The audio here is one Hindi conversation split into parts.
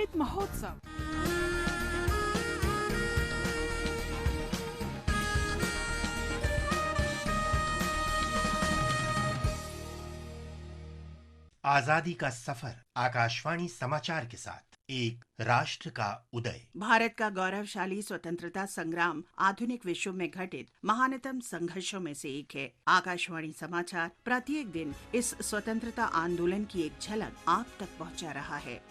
संगीत महोत्सव। आजादी का सफर आकाशवाणी समाचार के साथ एक राष्ट्र का उदय। भारत का गौरवशाली स्वतंत्रता संग्राम आधुनिक विश्व में घटित महानतम संघर्षों में से एक है। आकाशवाणी समाचार प्रत्येक दिन इस स्वतंत्रता आंदोलन की एक झलक आप तक पहुंचा रहा है।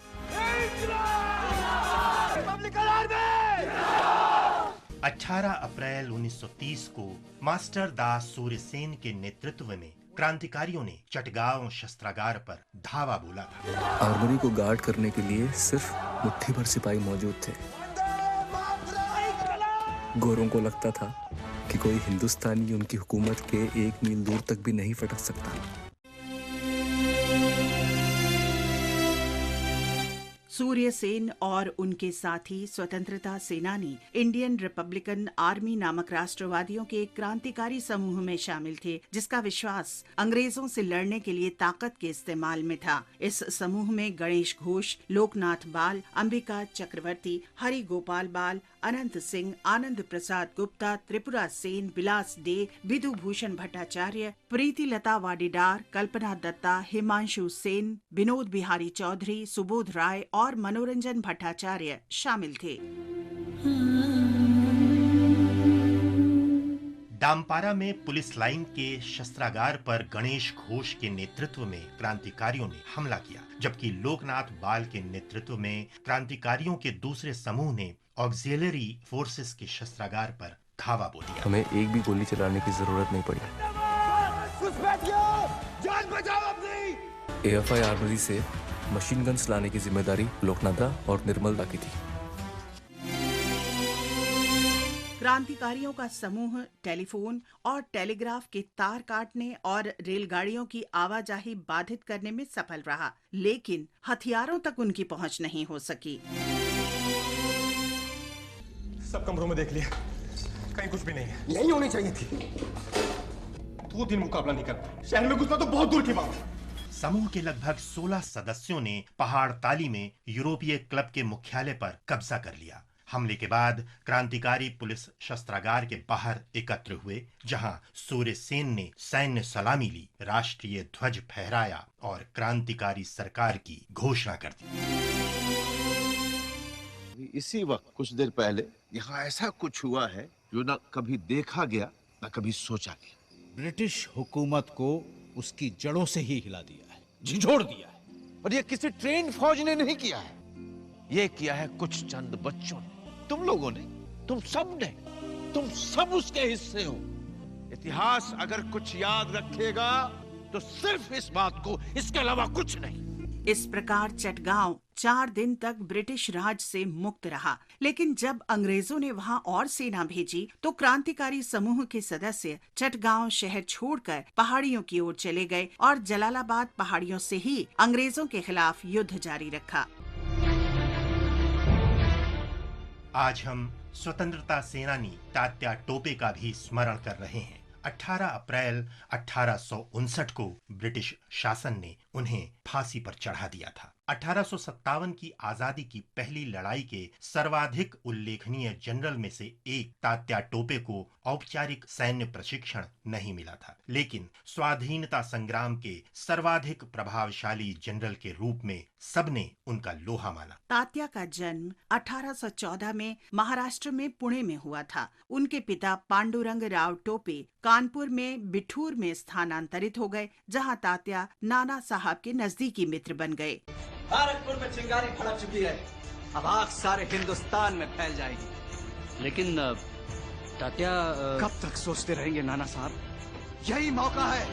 18 अप्रैल 1930 को मास्टर दास सूर्यसेन के नेतृत्व में क्रांतिकारियों ने चटगांव शस्त्रागार पर धावा बोला था। आर्मरी को गार्ड करने के लिए सिर्फ मुट्ठी भर सिपाही मौजूद थे। गोरों को लगता था कि कोई हिंदुस्तानी उनकी हुकूमत के 1 मील दूर तक भी नहीं फटक सकता। सूर्य सेन और उनके साथी स्वतंत्रता सेनानी इंडियन रिपब्लिकन आर्मी नामक राष्ट्रवादियों के एक क्रांतिकारी समूह में शामिल थे, जिसका विश्वास अंग्रेजों से लड़ने के लिए ताकत के इस्तेमाल में था। इस समूह में गणेश घोष, लोकनाथ बाल, अंबिका चक्रवर्ती, हरि गोपाल बाल, अनंत सिंह, आनंद प्रसाद गुप्ता, त्रिपुरा सेन, विलास डे, विधु भूषण भट्टाचार्य, प्रीति लता वाडेदार, कल्पना दत्ता, हिमांशु सेन, विनोद बिहारी चौधरी, सुबोध राय और मनोरंजन भट्टाचार्य शामिल थे। दामपारा में पुलिस लाइन के शस्त्रागार पर गणेश घोष के नेतृत्व में क्रांतिकारियों ने हमला किया, जबकि लोकनाथ बाल के नेतृत्व में क्रांतिकारियों के दूसरे समूह ने ऑक्सिलरी फोर्सेस के शस्त्रागार पर धावा बोल दिया। हमें एक भी गोली चलाने की जरूरत नहीं पड़ी। AFI आर्मरी से मशीन गन्स लाने की जिम्मेदारी लोकनाथ और निर्मल दा की थी। क्रांतिकारियों का समूह टेलीफोन और टेलीग्राफ के तार काटने और रेलगाड़ियों की आवाजाही बाधित करने में सफल रहा, लेकिन हथियारों तक उनकी पहुंच नहीं हो सकी। सब कमरों में देख लिया, कहीं कुछ भी नहीं है। यही होनी चाहिए थी। 2 दिन मुकाबला नहीं कर पाए। शहर में घुसना तो बहुत दूर की बात है। समूह के लगभग 16 सदस्यों ने पहाड़ ताली में यूरोपीय क्लब के मुख्यालय पर कब्जा कर लिया। हमले के बाद क्रांतिकारी पुलिस शस्त्रागार के बाहर एकत्र हुए, जहां सूर्य सेन ने सैन्य सलामी ली, राष्ट्रीय ध्वज फहराया और क्रांतिकारी सरकार की घोषणा कर दी। इसी वक्त कुछ देर पहले यहाँ ऐसा कुछ हुआ है जो न कभी देखा गया न कभी सोचा गया। ब्रिटिश हुकूमत को उसकी जड़ों से ही हिला दिया है, झिझोड़ दिया है। और ये किसी ट्रेन फौज ने नहीं किया है, ये किया है कुछ चंद बच्चों ने। तुम लोगों ने, तुम सब ने, तुम सब उसके हिस्से हो। इतिहास अगर कुछ याद रखेगा तो सिर्फ इस बात को, इसके अलावा कुछ नहीं। इस प्रकार चटगांव 4 दिन तक ब्रिटिश राज से मुक्त रहा, लेकिन जब अंग्रेजों ने वहां और सेना भेजी तो क्रांतिकारी समूह के सदस्य चटगांव शहर छोड़कर पहाड़ियों की ओर चले गए और जलालाबाद पहाड़ियों से ही अंग्रेजों के खिलाफ युद्ध जारी रखा। आज हम स्वतंत्रता सेनानी तात्या टोपे का भी स्मरण कर रहे हैं। 18 अप्रैल 1859 को ब्रिटिश शासन ने उन्हें फांसी पर चढ़ा दिया था। 1857 की आजादी की पहली लड़ाई के सर्वाधिक उल्लेखनीय जनरल में से एक तात्या टोपे को औपचारिक सैन्य प्रशिक्षण नहीं मिला था, लेकिन स्वाधीनता संग्राम के सर्वाधिक प्रभावशाली जनरल के रूप में सबने उनका लोहा माना। तात्या का जन्म 1814 में महाराष्ट्र में पुणे में हुआ था। उनके पिता पांडुरंग राव टोपे कानपुर में बिठूर में स्थानांतरित हो गए, जहां तात्या नाना साहब के नजदीकी मित्र बन गए। भारतपुर में चिंगारी भड़क चुकी है, अब आग सारे हिंदुस्तान में फैल जाएगी। लेकिन तात्या कब तक सोचते रहेंगे नाना साहब? यही मौका है,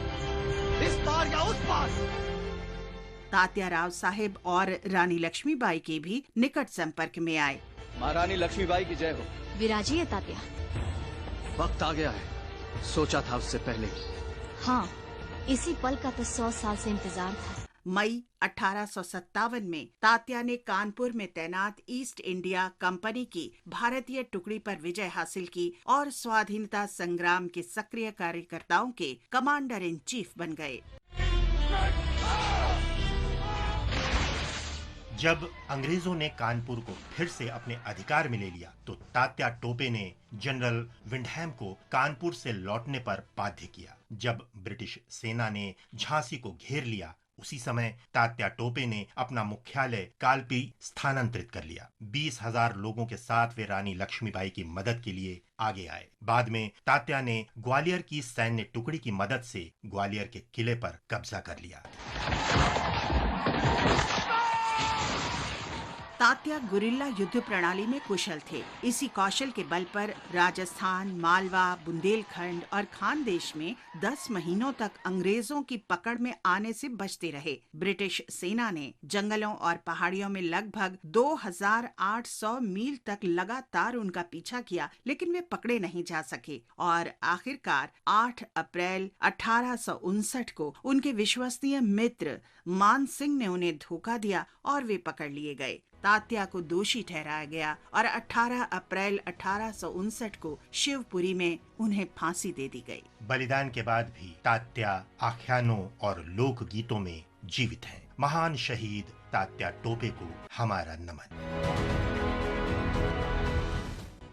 इस बार या उस बार। तात्या राव साहेब और रानी लक्ष्मीबाई के भी निकट संपर्क में आए। महारानी लक्ष्मीबाई की जय हो। विराजिए तात्या। वक्त आ गया है, सोचा था उससे पहले। हाँ, इसी पल का तो 100 साल से इंतजार था। मई 1857 में तात्या ने कानपुर में तैनात ईस्ट इंडिया कंपनी की भारतीय टुकड़ी पर विजय हासिल की और स्वाधीनता संग्राम के सक्रिय कार्यकर्ताओं के कमांडर इन चीफ बन गए। जब अंग्रेजों ने कानपुर को फिर से अपने अधिकार में ले लिया तो तात्या टोपे ने जनरल विंडहैम को कानपुर से लौटने पर बाध्य किया। जब ब्रिटिश सेना ने झांसी को घेर लिया उसी समय तात्या टोपे ने अपना मुख्यालय कालपी स्थानांतरित कर लिया। 20,000 लोगों के साथ वे रानी लक्ष्मीबाई की मदद के लिए आगे आए। बाद में तात्या ने ग्वालियर की सैन्य टुकड़ी की मदद से ग्वालियर के किले पर कब्जा कर लिया। तात्या गुरिल्ला युद्ध प्रणाली में कुशल थे। इसी कौशल के बल पर राजस्थान, मालवा, बुंदेलखंड और खानदेश में 10 महीनों तक अंग्रेजों की पकड़ में आने से बचते रहे। ब्रिटिश सेना ने जंगलों और पहाड़ियों में लगभग 2,800 मील तक लगातार उनका पीछा किया, लेकिन वे पकड़े नहीं जा सके और आखिरकार 8 अप्रैल 1859 को उनके विश्वसनीय मित्र मान सिंह ने उन्हें धोखा दिया और वे पकड़ लिए गए। तात्या को दोषी ठहराया गया और 18 अप्रैल 1859 को शिवपुरी में उन्हें फांसी दे दी गई। बलिदान के बाद भी तात्या आख्यानों और लोक गीतों में जीवित हैं। महान शहीद तात्या टोपे को हमारा नमन।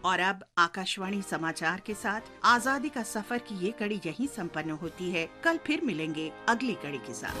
और अब आकाशवाणी समाचार के साथ आजादी का सफर की ये कड़ी यहीं संपन्न होती है। कल फिर मिलेंगे अगली कड़ी के साथ।